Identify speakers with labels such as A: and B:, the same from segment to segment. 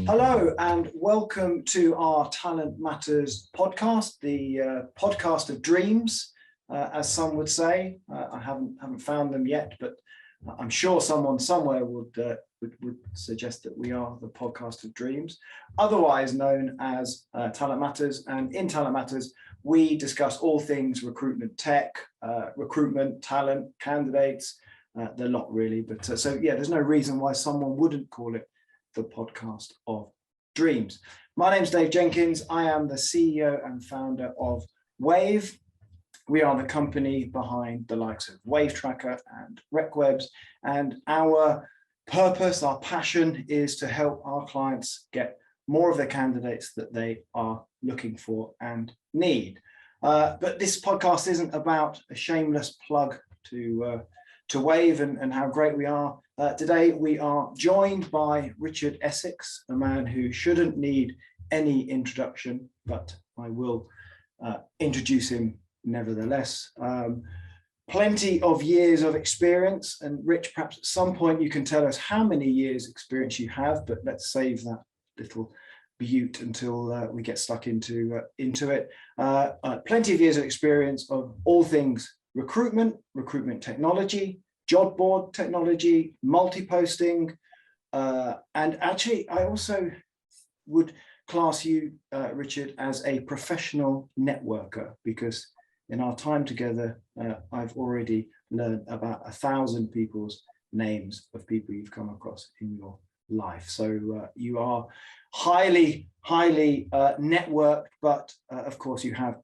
A: Hello and welcome to our Talent Matters podcast, the podcast of dreams, as some would say. I haven't found them yet, but I'm sure someone somewhere would suggest that we are the podcast of dreams, otherwise known as Talent Matters. And in Talent Matters, we discuss all things recruitment tech, recruitment, talent, candidates, the lot really. But so yeah, there's no reason why someone wouldn't call it the podcast of dreams. My name's Dave Jenkins. I am the CEO and founder of Wave. We are the company behind the likes of Wave Tracker and RecWebs, and our purpose, our passion is to help our clients get more of the candidates that they are looking for and need. But this podcast isn't about a shameless plug to Wave and how great we are. Today we are joined by Richard Essex, a man who shouldn't need any introduction, but I will introduce him nevertheless. Plenty of years of experience, and Rich, perhaps at some point you can tell us how many years experience you have, but let's save that little beaut until we get stuck into it. Plenty of years of experience of all things recruitment technology, job board technology, multi-posting, and actually I also would class you, Richard, as a professional networker, because in our time together, I've already learned about 1,000 people's names of people you've come across in your life. So you are highly networked, but of course you have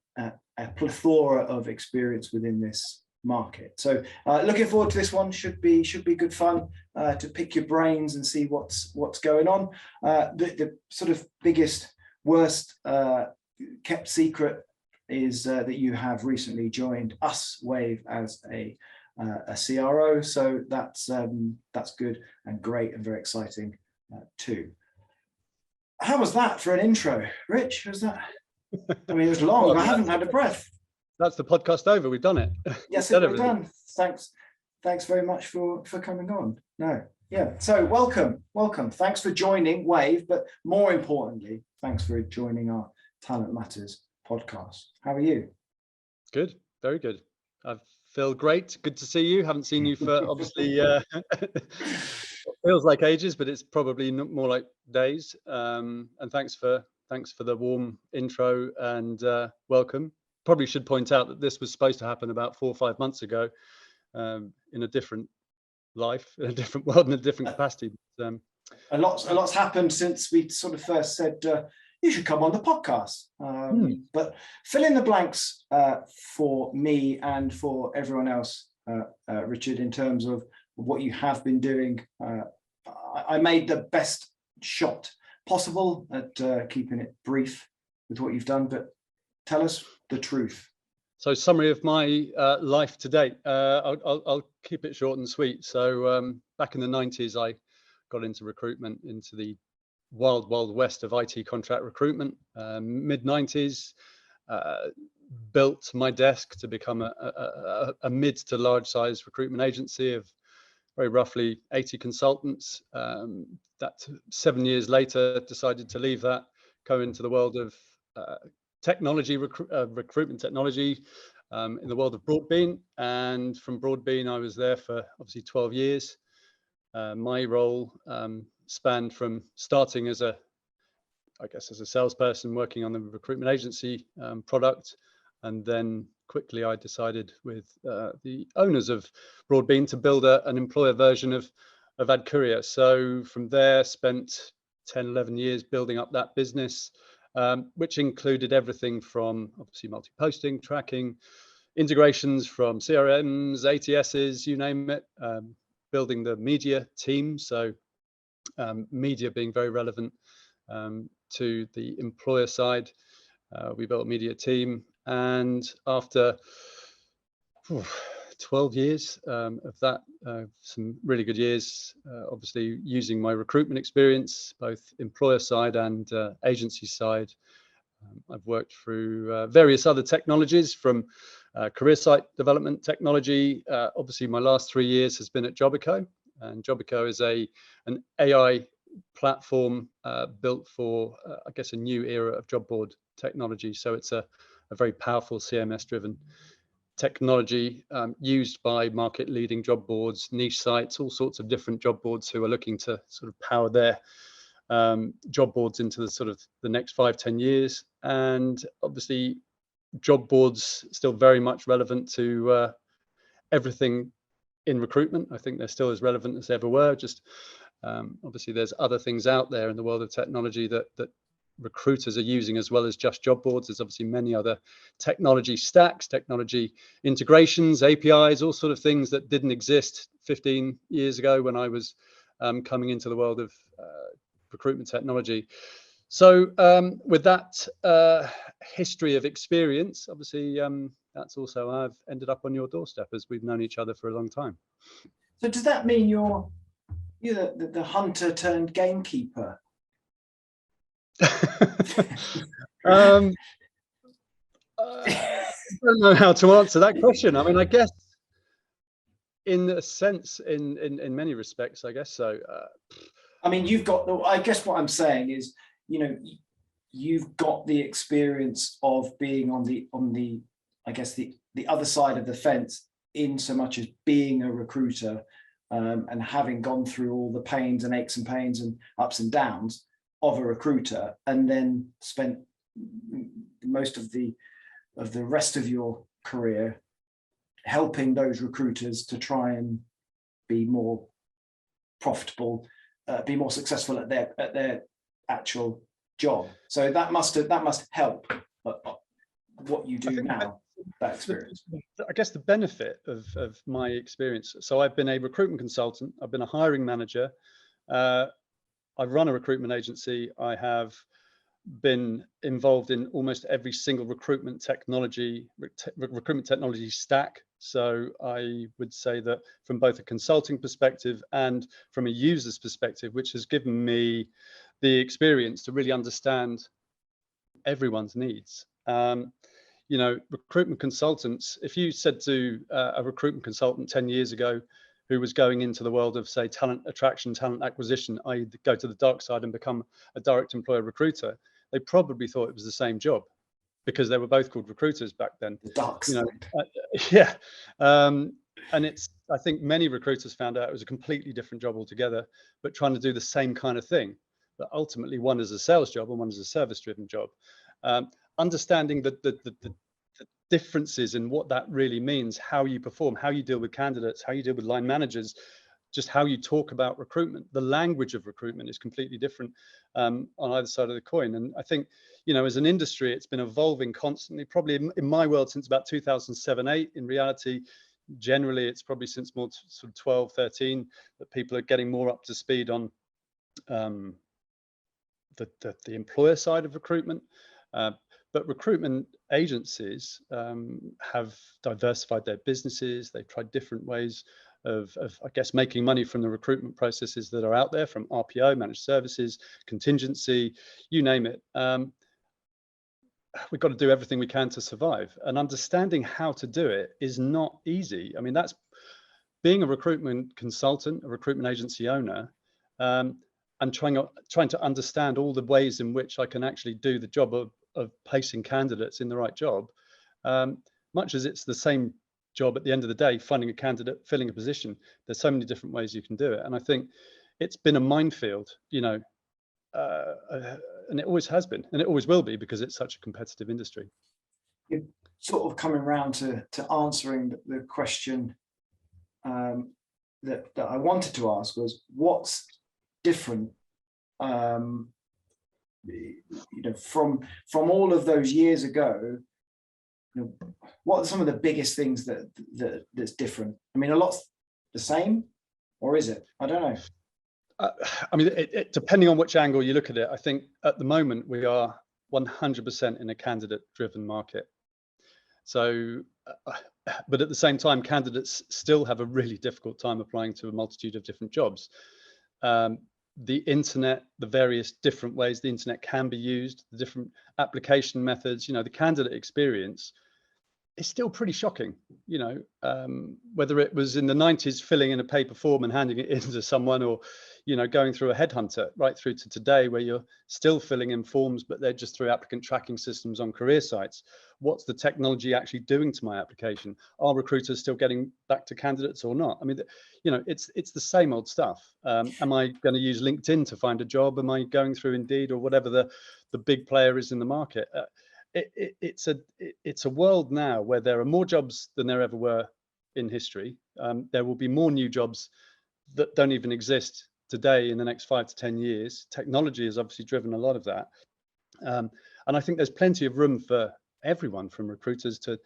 A: a plethora of experience within this market. So looking forward to this one. Should be good fun to pick your brains and see what's going on. The sort of biggest, worst kept secret is that you have recently joined us, Wave, as a CRO. So that's good and great and very exciting too. How was that for an intro, Rich? Was that? I mean, it was long. Well, I haven't had a breath.
B: That's the podcast over. We've done it.
A: Yes, we're done. Thanks very much for coming on. No, yeah. So welcome. Thanks for joining Wave, but more importantly, thanks for joining our Talent Matters podcast. How are you?
B: Good, very good. I feel great. Good to see you. Haven't seen you for obviously feels like ages, but it's probably more like days. And thanks for the warm intro and welcome. Probably should point out that this was supposed to happen about 4 or 5 months ago, in a different life, in a different world, in a different capacity.
A: A lot's happened since we sort of first said you should come on the podcast. But fill in the blanks for me and for everyone else, Richard, in terms of what you have been doing. I made the best shot possible at keeping it brief with what you've done, but tell us the truth.
B: So, summary of my life to date. I'll keep it short and sweet. So back in the 90s, I got into recruitment, into the wild west of IT contract recruitment. Mid 90s, built my desk to become a mid to large size recruitment agency of very roughly 80 consultants. That 7 years later, decided to leave that, go into the world of technology, recruitment technology, in the world of Broadbean. And from Broadbean, I was there for obviously 12 years. My role spanned from starting as a salesperson working on the recruitment agency product, and then quickly I decided with the owners of Broadbean to build an employer version of AdCourier. So from there, spent 10, 11 years building up that business, which included everything from obviously multi-posting, tracking, integrations from CRMs, ATSs, you name it, building the media team. So media being very relevant to the employer side. We built a media team, and after 12 years of that, some really good years, obviously using my recruitment experience, both employer side and agency side. I've worked through various other technologies, from career site development technology. Obviously, my last 3 years has been at JOBIQO, and JOBIQO is an AI platform built for, I guess, a new era of job board technology. So it's a very powerful CMS-driven technology used by market-leading job boards, niche sites, all sorts of different job boards who are looking to sort of power their job boards into the sort of the next 5-10 years. And obviously, job boards still very much relevant to everything in recruitment. I think they're still as relevant as they ever were. Just obviously, there's other things out there in the world of technology that recruiters are using as well as just job boards. There's obviously many other technology stacks, technology integrations, APIs, all sort of things that didn't exist 15 years ago when I was coming into the world of recruitment technology. So with that history of experience, obviously, that's also how I've ended up on your doorstep, as we've known each other for a long time.
A: So does that mean you're the hunter turned gamekeeper?
B: I don't know how to answer that question. I mean, I guess in a sense, in many respects, I guess so.
A: I mean, I guess what I'm saying is, you've got the experience of being on the I guess the other side of the fence, in so much as being a recruiter, and having gone through all the pains and aches and pains and ups and downs of a recruiter, and then spent most of the rest of your career helping those recruiters to try and be more profitable, be more successful at their actual job. So that must help what you do now. That experience.
B: I guess the benefit of my experience. So I've been a recruitment consultant. I've been a hiring manager. I've run a recruitment agency. I have been involved in almost every single recruitment technology stack. So I would say that from both a consulting perspective and from a user's perspective, which has given me the experience to really understand everyone's needs. Recruitment consultants, if you said to a recruitment consultant 10 years ago who was going into the world of, say, talent attraction, talent acquisition, i.e. go to the dark side and become a direct employer recruiter, they probably thought it was the same job, because they were both called recruiters back then.
A: The dark side.
B: Yeah. And I think many recruiters found out it was a completely different job altogether, but trying to do the same kind of thing. But ultimately, one is a sales job and one is a service-driven job. Understanding the differences in what that really means, how you perform, how you deal with candidates, how you deal with line managers, just how you talk about recruitment. The language of recruitment is completely different on either side of the coin. And I think, as an industry, it's been evolving constantly, probably in my world since about 2007-8. In reality, generally, it's probably since more sort of 12-13 that people are getting more up to speed on the employer side of recruitment. But recruitment agencies have diversified their businesses. They've tried different ways of I guess, making money from the recruitment processes that are out there, from RPO, managed services, contingency, you name it. We've got to do everything we can to survive. And understanding how to do it is not easy. I mean, that's being a recruitment consultant, a recruitment agency owner, and trying to understand all the ways in which I can actually do the job of placing candidates in the right job, much as it's the same job at the end of the day, finding a candidate, filling a position. There's so many different ways you can do it. And I think it's been a minefield, and it always has been, and it always will be, because it's such a competitive industry.
A: You're sort of coming around to answering the question that I wanted to ask, was what's different from all of those years ago. What are some of the biggest things that's different? I mean, a lot's the same, or is it? I don't know.
B: I mean, it depending on which angle you look at it. I think at the moment we are 100% in a candidate-driven market. So, but at the same time, candidates still have a really difficult time applying to a multitude of different jobs. The internet, the various different ways the internet can be used, the different application methods, the candidate experience is still pretty shocking. Whether it was in the 90s filling in a paper form and handing it in to someone, or going through a headhunter right through to today, where you're still filling in forms, but they're just through applicant tracking systems on career sites. What's the technology actually doing to my application? Are recruiters still getting back to candidates or not? I mean, it's the same old stuff. Am I going to use LinkedIn to find a job? Am I going through Indeed or whatever the big player is in the market? It's a world now where there are more jobs than there ever were in history. There will be more new jobs that don't even exist today in the next 5 to 10 years. Technology has obviously driven a lot of that. And I think there's plenty of room for everyone, from recruiters to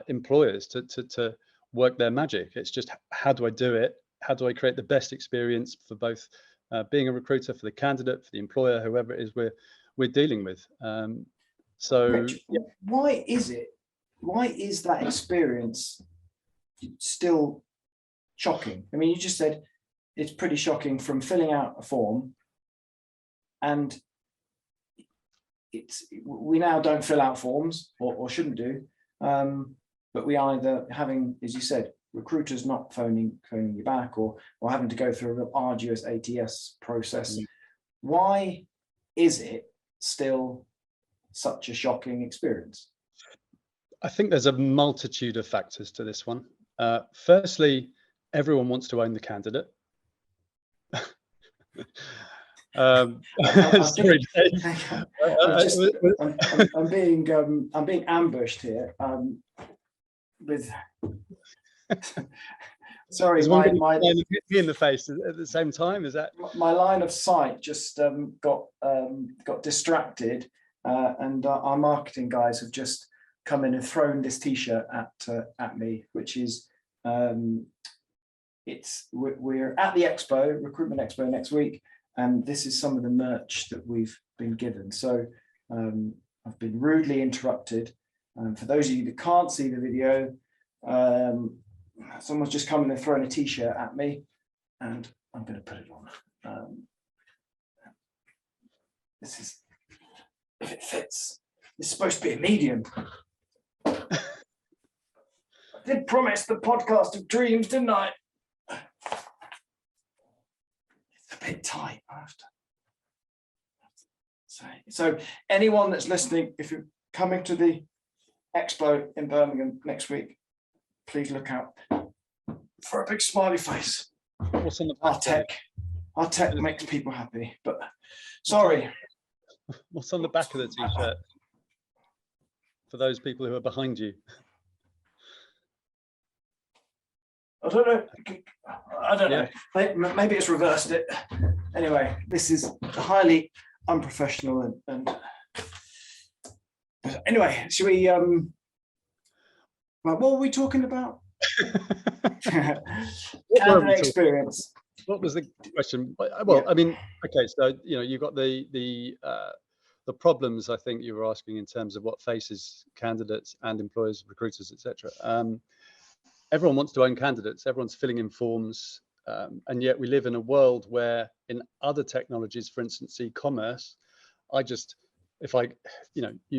B: employers, to work their magic. It's just, how do I do it? How do I create the best experience for both being a recruiter, for the candidate, for the employer, whoever it is we're dealing with. So
A: Rich,
B: yeah.
A: Why is that experience still shocking? I mean, you just said it's pretty shocking from filling out a form, and we now don't fill out forms, or shouldn't do, but we either having, as you said, recruiters not phoning you back, or having to go through a real arduous ATS process. Why is it still such a shocking experience?
B: I think there's a multitude of factors to this one. Firstly, everyone wants to own the candidate. Sorry, Dave.
A: I'm being ambushed here. With sorry, my
B: me in the face at the same time. Is that
A: my line of sight just got distracted, and our marketing guys have just come in and thrown this T-shirt at me, which is we're at the expo, Recruitment Expo, next week, and this is some of the merch that we've been given. So I've been rudely interrupted. For those of you that can't see the video, someone's just come in and thrown a T-shirt at me, and I'm going to put it on. This is, if it fits, it's supposed to be a medium. I did promise the podcast of dreams, didn't I? It's a bit tight, I have to say. So anyone that's listening, if you're coming to the expo in Birmingham next week, please look out for a big smiley face.
B: What's on the back?
A: Our tech makes people happy, but sorry.
B: What's on the back of the T-shirt for those people who are behind you?
A: I don't know. Maybe it's reversed it. Anyway, this is highly unprofessional and anyway, should we what were we talking about? Candidate experience.
B: What was the question? Well,
A: Yeah.
B: I mean, okay, so you've got the problems, I think you were asking, in terms of what faces candidates and employers, recruiters, etc. Everyone wants to own candidates. Everyone's filling in forms, and yet we live in a world where, in other technologies, for instance, e-commerce, you've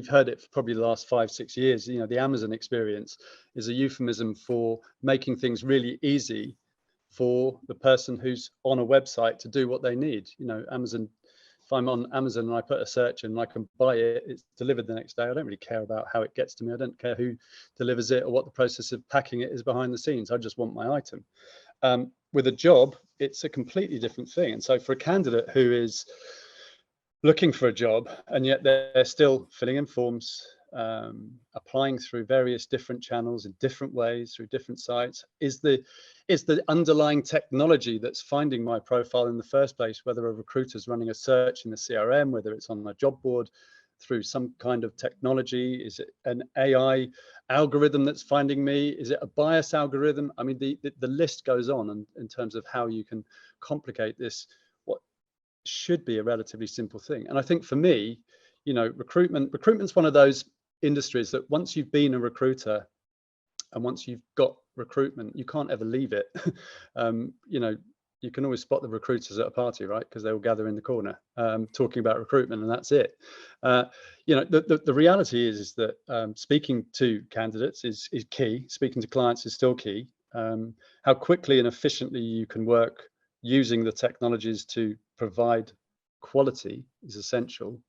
B: heard it for probably the last 5-6 years. The Amazon experience is a euphemism for making things really easy for the person who's on a website to do what they need. Amazon. If I'm on Amazon and I put a search in and I can buy it, it's delivered the next day. I don't really care about how it gets to me. I don't care who delivers it or what the process of packing it is behind the scenes. I just want my item. With a job, it's a completely different thing. And so for a candidate who is looking for a job and yet they're still filling in forms, applying through various different channels in different ways, through different sites, is the underlying technology that's finding my profile in the first place, whether a recruiter's running a search in the CRM, whether it's on a job board through some kind of technology. Is it an AI algorithm that's finding me? Is it a bias algorithm? I mean, the list goes on in terms of how you can complicate this, what should be a relatively simple thing. And I think for me, recruitment's one of those industries that once you've been a recruiter and once you've got recruitment, you can't ever leave it. You can always spot the recruiters at a party, right? Because they will gather in the corner talking about recruitment, and that's it. The reality is that speaking to candidates is key. Speaking to clients is still key. How quickly and efficiently you can work using the technologies to provide quality is essential.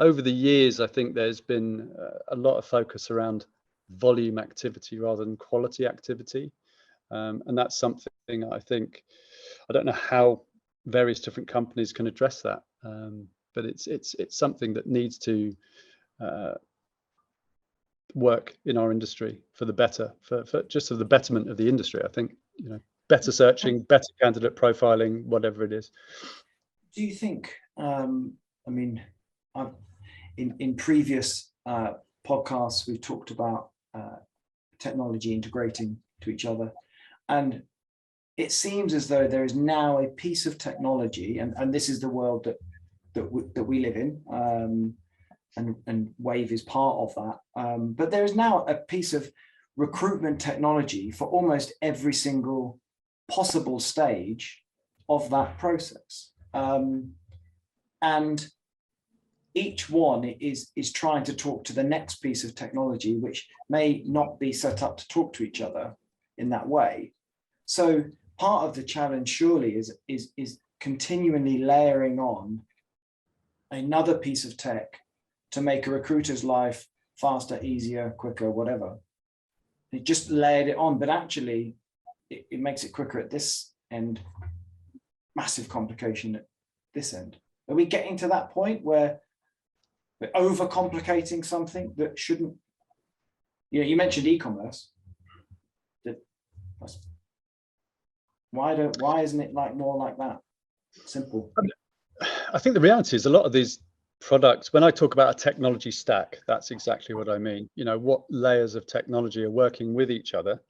B: Over the years, I think there's been a lot of focus around volume activity rather than quality activity. And that's something I think, I don't know how various different companies can address that, but it's something that needs to work in our industry for the better, for just for the betterment of the industry. I think, you know, better searching, better candidate profiling, whatever it is.
A: Do you think, I mean, in previous podcasts, we've talked about technology integrating to each other, and it seems as though there is now a piece of technology, and this is the world that we live in, and Wave is part of that. But there is now a piece of recruitment technology for almost every single possible stage of that process. And each one is trying to talk to the next piece of technology, which may not be set up to talk to each other in that way. So part of the challenge surely is continually layering on another piece of tech to make a recruiter's life faster, easier, quicker, whatever. It just layered it on, but actually it makes it quicker at this end, massive complication at this end. Are we getting to that point where we're overcomplicating something that shouldn't? You know, you mentioned e-commerce. Why isn't it like more like that? Simple.
B: I think the reality is a lot of these products, when I talk about a technology stack, that's exactly what I mean. You know, what layers of technology are working with each other.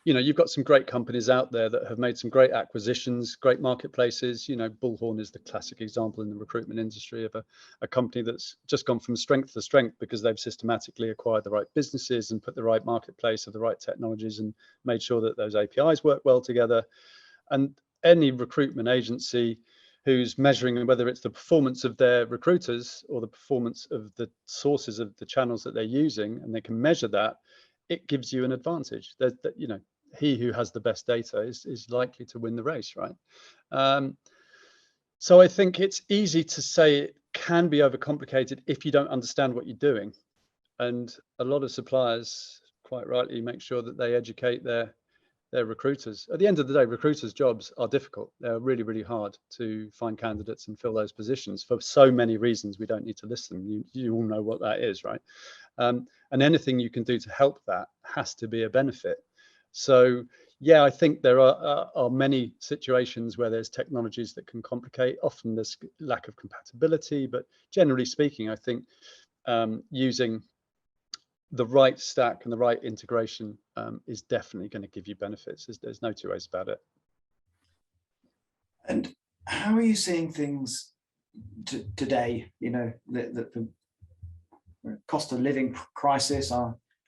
B: You know, you've got some great companies out there that have made some great acquisitions, great marketplaces. You know, Bullhorn is the classic example in the recruitment industry of a company that's just gone from strength to strength because they've systematically acquired the right businesses and put the right marketplace of the right technologies and made sure that those APIs work well together. And any recruitment agency who's measuring whether it's the performance of their recruiters or the performance of the sources of the channels that they're using, and they can measure that, it gives you an advantage. That, you know, he who has the best data is likely to win the race, right? So I think it's easy to say it can be overcomplicated if you don't understand what you're doing. And a lot of suppliers, quite rightly, make sure that they educate their recruiters. At the end of the day, recruiters' jobs are difficult. They're really, really hard to find candidates and fill those positions for so many reasons. We don't need to list them. You all know what that is, right? And anything you can do to help that has to be a benefit. So yeah, I think there are many situations where there's technologies that can complicate. Often there's lack of compatibility, but generally speaking, I think using the right stack and the right integration is definitely going to give you benefits. There's no two ways about it.
A: And how are you seeing things today? You know, the cost of living crisis.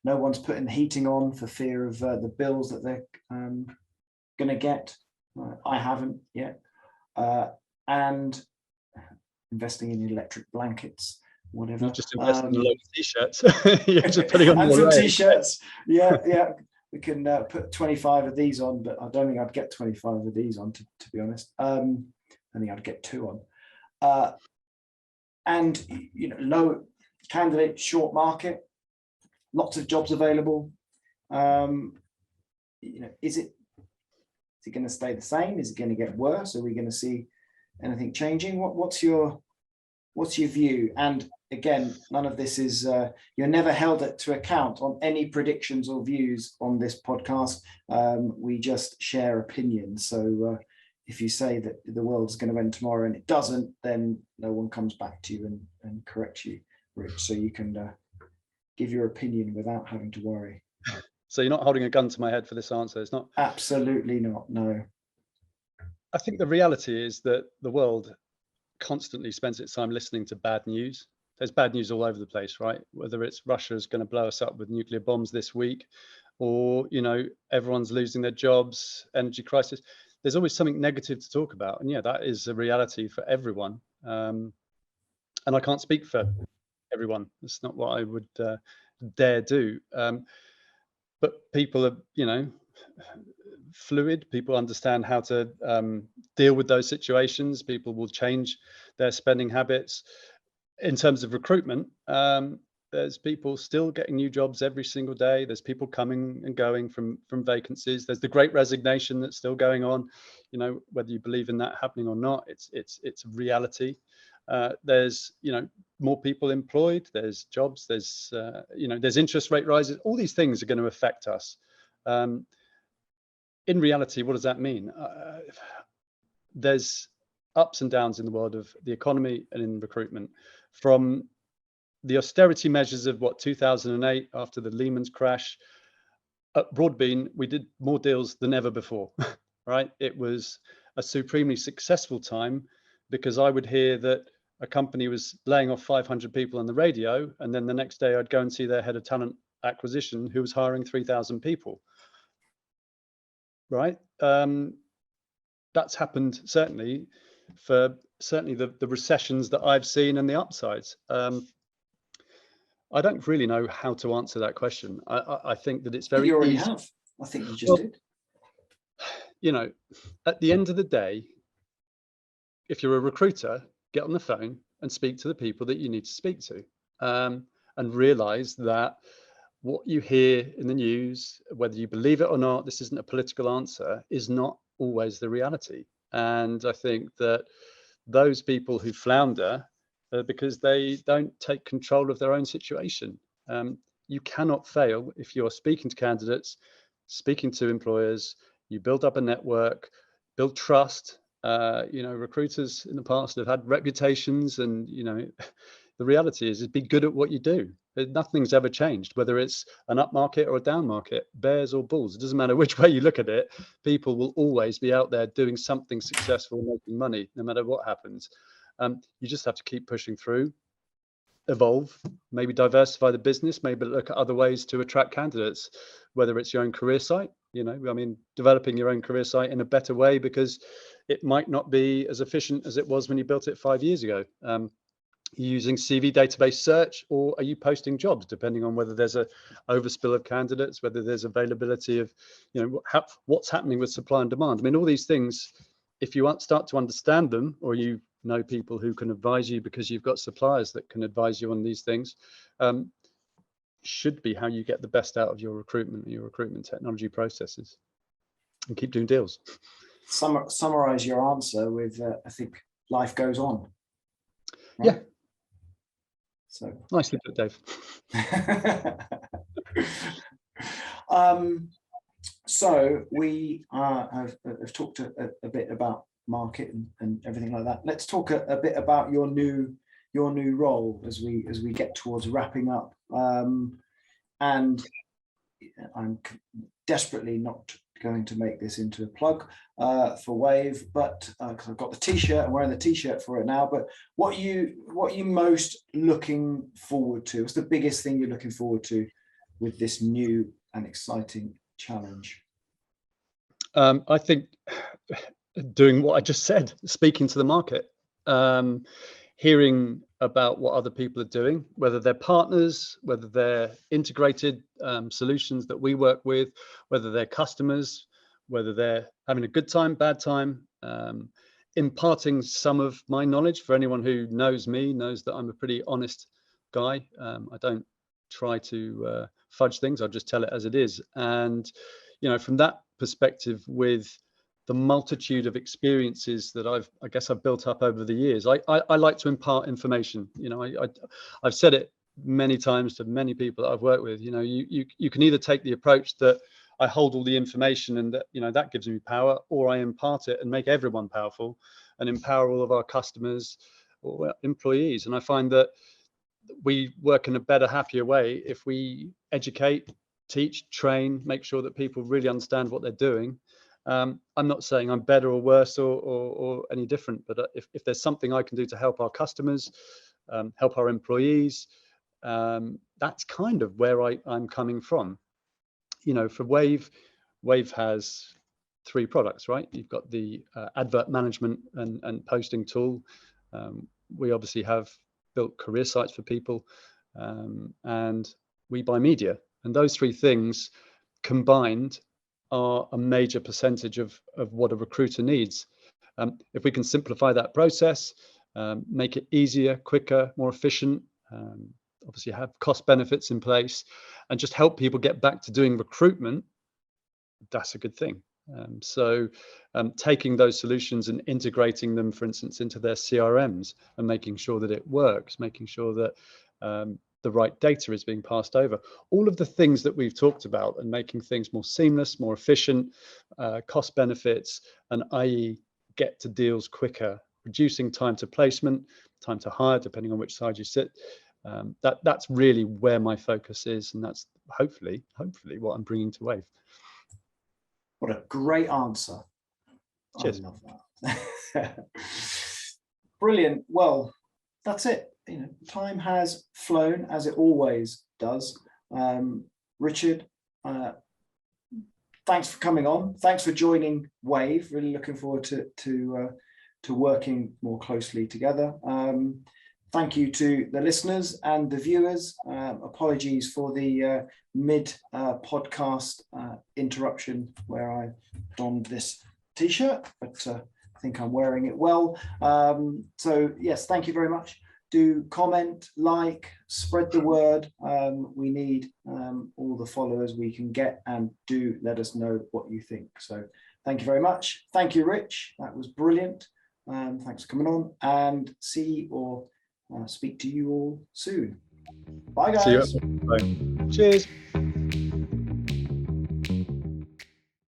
A: No one's putting the heating on for fear of the bills that they're going to get. I haven't yet. And investing in electric blankets, whatever.
B: You just invest in a load of t-shirts. You're just putting on
A: and some
B: array.
A: t-shirts. Yeah. We can put 25 of these on, but I don't think I'd get 25 of these on, to be honest. I think I'd get 2 on. And you know, low candidate, short market, lots of jobs available. You know, is it going to stay the same? Is it going to get worse? Are we going to see anything changing? What's your view? And again, none of this is you're never held to account on any predictions or views on this podcast. We just share opinions. So if you say that the world's going to end tomorrow and it doesn't, then no one comes back to you and corrects you, Rich. So you can give your opinion without having to worry.
B: So you're not holding a gun to my head for this answer. It's not.
A: Absolutely not. No.
B: I think the reality is that the world constantly spends its time listening to bad news. There's bad news all over the place, right? Whether it's Russia's going to blow us up with nuclear bombs this week, or, you know, everyone's losing their jobs, energy crisis. There's always something negative to talk about. And yeah, that is a reality for everyone. And I can't speak for everyone. That's not what I would dare do. But people are, you know, fluid. People understand how to deal with those situations. People will change their spending habits. In terms of recruitment, there's people still getting new jobs every single day. There's people coming and going from vacancies. There's the great resignation that's still going on. You know, whether you believe in that happening or not, it's a reality. There's, you know, more people employed. There's jobs. There's you know, there's interest rate rises. All these things are going to affect us. In reality, what does that mean? There's ups and downs in the world of the economy and in recruitment. From the austerity measures of 2008 after the Lehman's crash, at Broadbean, we did more deals than ever before, right? It was a supremely successful time because I would hear that a company was laying off 500 people on the radio, and then the next day I'd go and see their head of talent acquisition who was hiring 3,000 people, right? That's happened certainly for the recessions that I've seen and the upsides. I don't really know how to answer that question. I think that it's very
A: you already
B: easy.
A: have. I think you just did.
B: You know, at the end of the day, if you're a recruiter, get on the phone and speak to the people that you need to speak to, and realize that what you hear in the news, whether you believe it or not, this isn't a political answer, is not always the reality. And I think that those people who flounder because they don't take control of their own situation. You cannot fail if you're speaking to candidates, speaking to employers. You build up a network, build trust. You know, recruiters in the past have had reputations, and you know, the reality is be good at what you do. Nothing's ever changed, whether it's an up market or a down market, bears or bulls. It doesn't matter which way you look at it. People will always be out there doing something successful, making money, no matter what happens. You just have to keep pushing through, evolve, maybe diversify the business, maybe look at other ways to attract candidates, whether it's your own career site, you know, I mean, developing your own career site in a better way because it might not be as efficient as it was when you built it 5 years ago. Using CV database search, or are you posting jobs, depending on whether there's a overspill of candidates, whether there's availability of, you know, what's happening with supply and demand. I mean, all these things, if you start to understand them, or you know people who can advise you because you've got suppliers that can advise you on these things, should be how you get the best out of your recruitment technology processes, and keep doing deals.
A: Summarize your answer with, I think life goes on.
B: Right? Yeah.
A: So
B: nicely put, Dave.
A: So we have talked a bit about market and everything like that. Let's talk a bit about your new role as we get towards wrapping up. And I'm desperately not going to make this into a plug for Wave, but because I've got the t-shirt, I'm wearing the t-shirt for it now. But what are you most looking forward to? What's the biggest thing you're looking forward to with this new and exciting challenge?
B: I think doing what I just said, speaking to the market, hearing about what other people are doing, whether they're partners, whether they're integrated solutions that we work with, whether they're customers, whether they're having a good time, bad time, imparting some of my knowledge. For anyone who knows me knows that I'm a pretty honest guy. I don't try to fudge things. I'll just tell it as it is. And, you know, from that perspective, with the multitude of experiences that I guess I've built up over the years, I like to impart information. You know, I've said it many times to many people that I've worked with. You know, you can either take the approach that I hold all the information and that, you know, that gives me power, or I impart it and make everyone powerful and empower all of our customers or employees. And I find that we work in a better, happier way if we educate, teach, train, make sure that people really understand what they're doing. I'm not saying I'm better or worse or any different, but if there's something I can do to help our customers, help our employees, that's kind of where I'm coming from. You know, for Wave has 3 products, right? You've got the advert management and posting tool. We obviously have built career sites for people, and we buy media. And those 3 things combined are a major percentage of what a recruiter needs. If we can simplify that process, make it easier, quicker, more efficient, obviously have cost benefits in place, and just help people get back to doing recruitment, that's a good thing. Taking those solutions and integrating them, for instance, into their CRMs and making sure that it works, making sure that the right data is being passed over. All of the things that we've talked about, and making things more seamless, more efficient, cost benefits, and i.e. get to deals quicker, reducing time to placement, time to hire, depending on which side you sit. That's really where my focus is, and that's hopefully what I'm bringing to Wave.
A: What a great answer.
B: Cheers.
A: I love that. Brilliant. Well, that's it. Time has flown, as it always does. Richard, thanks for coming on. Thanks for joining Wave. Really looking forward to working more closely together. Thank you to the listeners and the viewers. Apologies for the mid-podcast interruption where I donned this t-shirt, but I think I'm wearing it well. So yes, thank you very much. Do comment, like, spread the word. We need all the followers we can get, and do let us know what you think. So thank you very much. Thank you, Rich. That was brilliant. Thanks for coming on, and see or speak to you all soon. Bye, guys.
B: See you. Bye. Cheers.